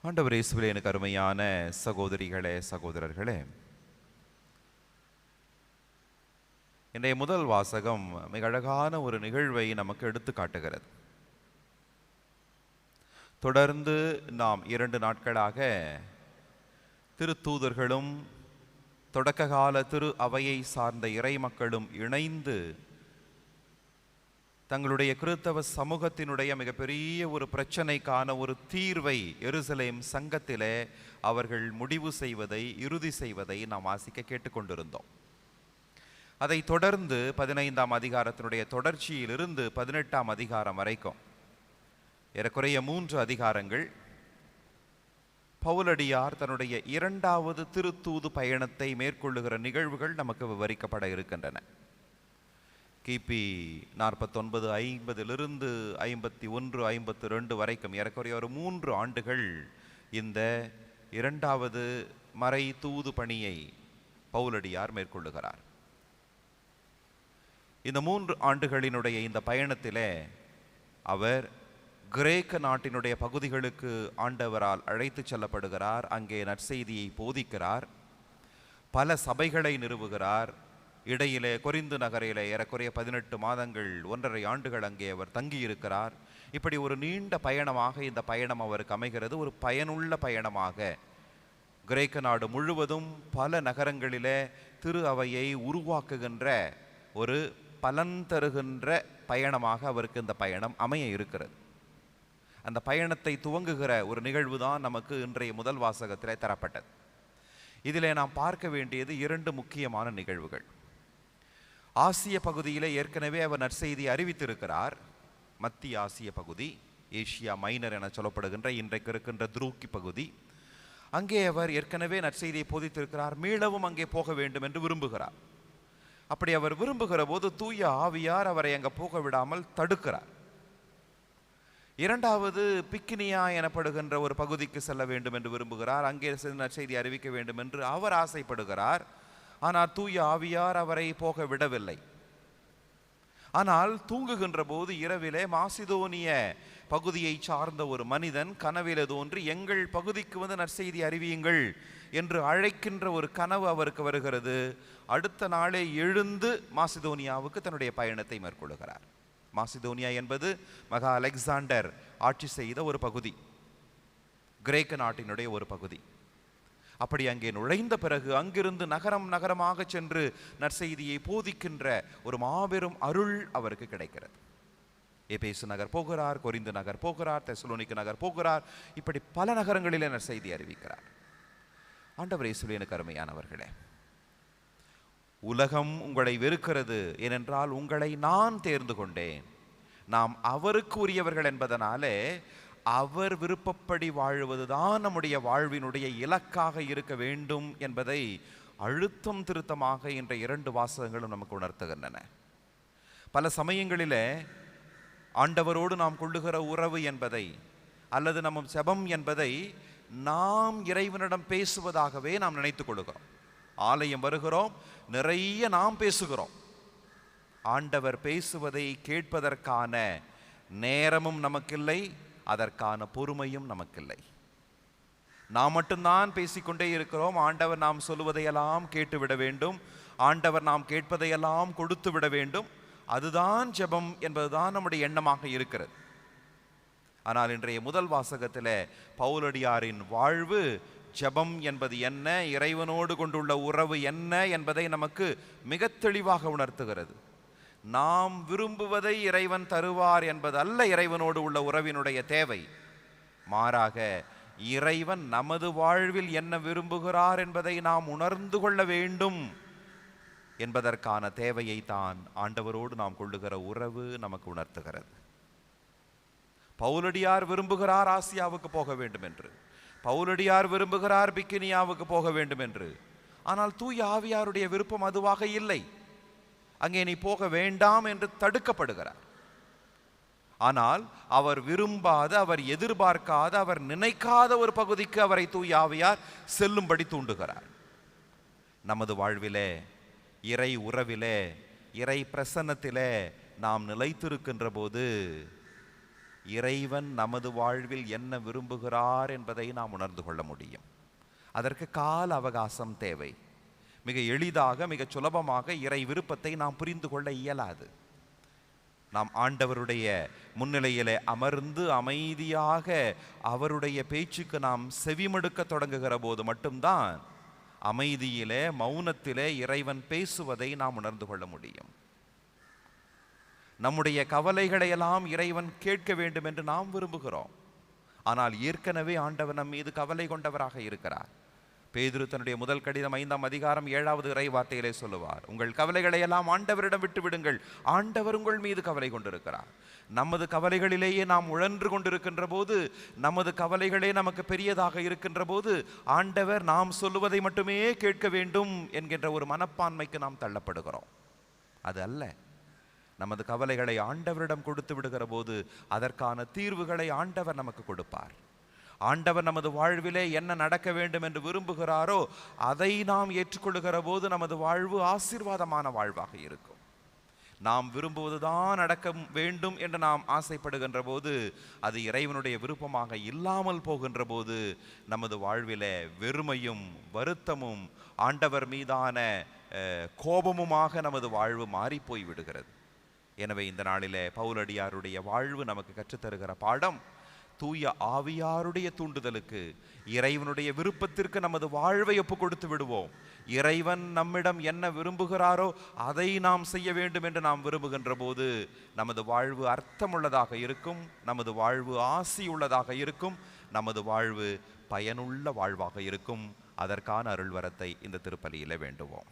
ஆண்டவர் இயேசுவிலே எனக்கு அருமையான சகோதரிகளே சகோதரர்களே, இன்றைய முதல் வாசகம் மிக அழகான ஒரு நிகழ்வை நமக்கு எடுத்து காட்டுகிறது. தொடர்ந்து நாம் 2 நாட்களாக திருத்தூதர்களும் தொடக்க கால திரு அவையை சார்ந்த இறை மக்களும் இணைந்து தங்களுடைய கிறிஸ்தவ சமூகத்தினுடைய மிகப்பெரிய ஒரு பிரச்சனைக்கான ஒரு தீர்வை எருசலேம் சங்கத்திலே அவர்கள் முடிவு செய்வதை, இறுதி செய்வதை நாம் வாசிக்க கேட்டுக்கொண்டிருந்தோம். அதை தொடர்ந்து 15ஆம் அதிகாரத்தினுடைய தொடர்ச்சியிலிருந்து 18ஆம் அதிகாரம் வரைக்கும் ஏறக்குறைய 3 அதிகாரங்கள் பவுலடியார் தன்னுடைய 2வது திருத்தூது பயணத்தை மேற்கொள்ளுகிற நிகழ்வுகள் நமக்கு விவரிக்கப்பட இருக்கின்றன. கிபி 49, 50 51, 52 வரைக்கும் ஏறக்குறைய ஒரு 3 ஆண்டுகள் இந்த 2வது மறை தூது பணியை பவுலடியார் மேற்கொள்ளுகிறார். இந்த 3 ஆண்டுகளினுடைய இந்த பயணத்திலே அவர் கிரேக்க நாட்டினுடைய பகுதிகளுக்கு ஆண்டவரால் அழைத்து செல்லப்படுகிறார். அங்கே நற்செய்தியை போதிக்கிறார், பல சபைகளை நிறுவுகிறார். இடையிலே கொரிந்து நகரிலே ஏறக்குறைய 18 மாதங்கள் 1.5 ஆண்டுகள் அங்கே அவர் தங்கியிருக்கிறார். இப்படி ஒரு நீண்ட பயணமாக இந்த பயணம் அவருக்கு அமைகிறது. ஒரு பயனுள்ள பயணமாக கிரேக்க நாடு முழுவதும் பல நகரங்களிலே திரு அவையை உருவாக்குகின்ற ஒரு பலன் தருகின்ற பயணமாக அவருக்கு இந்த பயணம் அமைய இருக்கிறது. அந்த பயணத்தை துவங்குகிற ஒரு நிகழ்வு தான் நமக்கு இன்றைய முதல் வாசகத்திலே தரப்பட்டது. இதிலே நாம் பார்க்க வேண்டியது 2 முக்கியமான நிகழ்வுகள். ஆசிய பகுதியிலே ஏற்கனவே அவர் நற்செய்தி அறிவித்திருக்கிறார். மத்திய ஆசிய பகுதி, ஏசியா மைனர் என சொல்லப்படுகின்ற இன்றைக்கு இருக்கின்ற துருக்கி பகுதி, அங்கே அவர் ஏற்கனவே நற்செய்தியை போதித்திருக்கிறார். மீளவும் அங்கே போக வேண்டும் என்று விரும்புகிறார். அப்படி அவர் விரும்புகிற போது தூய ஆவியார் அவரை அங்கே போக விடாமல் தடுக்கிறார். 2வது பிக்கினியா எனப்படுகின்ற ஒரு பகுதிக்கு செல்ல வேண்டும் என்று விரும்புகிறார். அங்கே நற்செய்தி அறிவிக்க வேண்டும் என்று அவர் ஆசைப்படுகிறார். ஆனால் தூய ஆவியார் அவரை போக விடவில்லை. ஆனால் தூங்குகின்ற போது இரவிலே மாசிதோனிய பகுதியை சார்ந்த ஒரு மனிதன் கனவிலே தோன்றி எங்கள் பகுதிக்கு வந்து நற்செய்தி அறிவியுங்கள் என்று அழைக்கின்ற ஒரு கனவு அவருக்கு வருகிறது. அடுத்த நாளே எழுந்து மாசிதோனியாவுக்கு தன்னுடைய பயணத்தை மேற்கொள்கிறார். மாசிதோனியா என்பது மகா அலெக்சாண்டர் ஆட்சி செய்த ஒரு பகுதி, கிரேக்க நாட்டினுடைய ஒரு பகுதி. அப்படி அங்கே நுழைந்த பிறகு அங்கிருந்து நகரம் நகரமாக சென்று நற்செய்தியை போதிக்கின்ற ஒரு மாபெரும் அருள் அவருக்கு கிடைக்கிறது. எபேசு நகர் போகிறார், கொரிந்து நகர் போகிறார், தெசலோனிக்கு நகர் போகிறார். இப்படி பல நகரங்களிலே நற்செய்தி அறிவிக்கிறார். ஆண்டவர் இயேசுவே எனக்கு அருமையானவர்களே, உலகம் உங்களை வெறுக்கிறது, ஏனென்றால் உங்களை நான் தேர்ந்து கொண்டேன். நாம் அவருக்கு உரியவர்கள் என்பதனாலே அவர் விருப்பப்படி வாழ்வதுதான் நம்முடைய வாழ்வினுடைய இலக்காக இருக்க வேண்டும் என்பதை அழுத்தம் திருத்தமாக என்ற 2 வாசகங்களும் நமக்கு உணர்த்துகின்றன. பல சமயங்களிலே ஆண்டவரோடு நாம் கொள்ளுகிற உறவு என்பதை அல்லது நம்ம செபம் என்பதை நாம் இறைவனிடம் பேசுவதாகவே நாம் நினைத்துக் கொள்ளுகிறோம். ஆலயம் வருகிறோம், நிறைய நாம் பேசுகிறோம். ஆண்டவர் பேசுவதை கேட்பதற்கான நேரமும் நமக்கில்லை, அதற்கான பொறுமையும் நமக்கில்லை. நாம் மட்டும்தான் பேசிக்கொண்டே இருக்கிறோம். ஆண்டவர் நாம் சொல்லுவதையெல்லாம் கேட்டுவிட வேண்டும், ஆண்டவர் நாம் கேட்பதையெல்லாம் கொடுத்து விட வேண்டும். அதுதான் ஜெபம் என்பதுதான் நம்முடைய எண்ணமாக இருக்கிறது. ஆனால் இன்றைய முதல் வாசகத்தில் பவுலடியாரின் வாழ்வு ஜெபம் என்பது என்ன, இறைவனோடு கொண்டுள்ள உறவு என்ன என்பதை நமக்கு மிக தெளிவாக உணர்த்துகிறது. நாம் விரும்புவதை இறைவன் தருவார் என்பது அல்ல இறைவனோடு உள்ள உறவினுடைய தேவை. மாறாக இறைவன் நமது வாழ்வில் என்ன விரும்புகிறார் என்பதை நாம் உணர்ந்து கொள்ள வேண்டும் என்பதற்கான தேவையை தான் ஆண்டவரோடு நாம் கொள்ளுகிற உறவு நமக்கு உணர்த்துகிறது. பவுலடியார் விரும்புகிறார் ஆசியாவுக்கு போக வேண்டும் என்று, பவுலடியார் விரும்புகிறார் பிக்கினியாவுக்கு போக வேண்டும் என்று. ஆனால் தூய ஆவியாருடைய விருப்பம் அதுவாக இல்லை. அங்கே நீ போக வேண்டாம் என்று தடுக்கப்படுகிறார். ஆனால் அவர் விரும்பாத, அவர் எதிர்பார்க்காத, அவர் நினைக்காத ஒரு பகுதிக்கு அவரை தூய ஆவியார் செல்லும்படி தூண்டுகிறார். நமது வாழ்விலே, இறை உறவிலே, இறை பிரசன்னத்திலே நாம் நிலைத்திருக்கின்ற போது இறைவன் நமது வாழ்வில் என்ன விரும்புகிறார் என்பதை நாம் உணர்ந்து கொள்ள முடியும். அதற்கு கால அவகாசம் தேவை. மிக எளிதாக, மிக சுலபமாக இறை விருப்பத்தை நாம் புரிந்து கொள்ள இயலாது. நாம் ஆண்டவருடைய முன்னிலையிலே அமர்ந்து அமைதியாக அவருடைய பேச்சுக்கு நாம் செவிமடுக்க தொடங்குகிற போது மட்டும்தான் அமைதியிலே, மௌனத்திலே இறைவன் பேசுவதை நாம் உணர்ந்து கொள்ள முடியும். நம்முடைய கவலைகளை எல்லாம் இறைவன் கேட்க வேண்டும் என்று நாம் விரும்புகிறோம். ஆனால் ஏற்கனவே ஆண்டவர் நம் மீது கவலை கொண்டவராக இருக்கிறார். பேதுரு தன்னுடைய முதல் கடிதம் 5ஆம் அதிகாரம் 7வது இறை வார்த்தையிலே சொல்லுவார், உங்கள் கவலைகளை எல்லாம் ஆண்டவரிடம் விட்டு விடுங்கள், ஆண்டவர் உங்கள் மீது கவலை கொண்டிருக்கிறார். நமது கவலைகளிலேயே நாம் உழன்று கொண்டிருக்கின்ற போது, நமது கவலைகளே நமக்கு பெரியதாக இருக்கின்ற போது, ஆண்டவர் நாம் சொல்லுவதை மட்டுமே கேட்க வேண்டும் என்கின்ற ஒரு மனப்பான்மைக்கு நாம் தள்ளப்படுகிறோம். அது அல்ல. நமது கவலைகளை ஆண்டவரிடம் கொடுத்து விடுகிற போது அதற்கான தீர்வுகளை ஆண்டவர் நமக்கு கொடுப்பார். ஆண்டவர் நமது வாழ்விலே என்ன நடக்க வேண்டும் என்று விரும்புகிறாரோ அதை நாம் ஏற்றுக்கொள்ளுகிற போது நமது வாழ்வு ஆசீர்வாதமான வாழ்வாக இருக்கும். நாம் விரும்புவதுதான் நடக்க வேண்டும் என்று நாம் ஆசைப்படுகின்ற போது, அது இறைவனுடைய விருப்பமாக இல்லாமல் போகின்ற போது நமது வாழ்விலே வெறுமையும் வருத்தமும் ஆண்டவர் மீதான கோபமுமாக நமது வாழ்வு மாறிப்போய் விடுகிறது. எனவே இந்த நாளிலே பவுலடியாருடைய வாழ்வு நமக்கு கற்றுத்தருகிற பாடம், தூய ஆவியாருடைய தூண்டுதலுக்கு, இறைவனுடைய விருப்பத்திற்கு நமது வாழ்வை ஒப்பு கொடுத்து விடுவோம். இறைவன் நம்மிடம் என்ன விரும்புகிறாரோ அதை நாம் செய்ய வேண்டும் என்று நாம் விரும்புகின்ற போது நமது வாழ்வு அர்த்தமுள்ளதாக இருக்கும், நமது வாழ்வு ஆசியுள்ளதாக இருக்கும், நமது வாழ்வு பயனுள்ள வாழ்வாக இருக்கும். அதற்கான அருள்வரத்தை இந்த திருப்பலியிலே வேண்டுவோம்.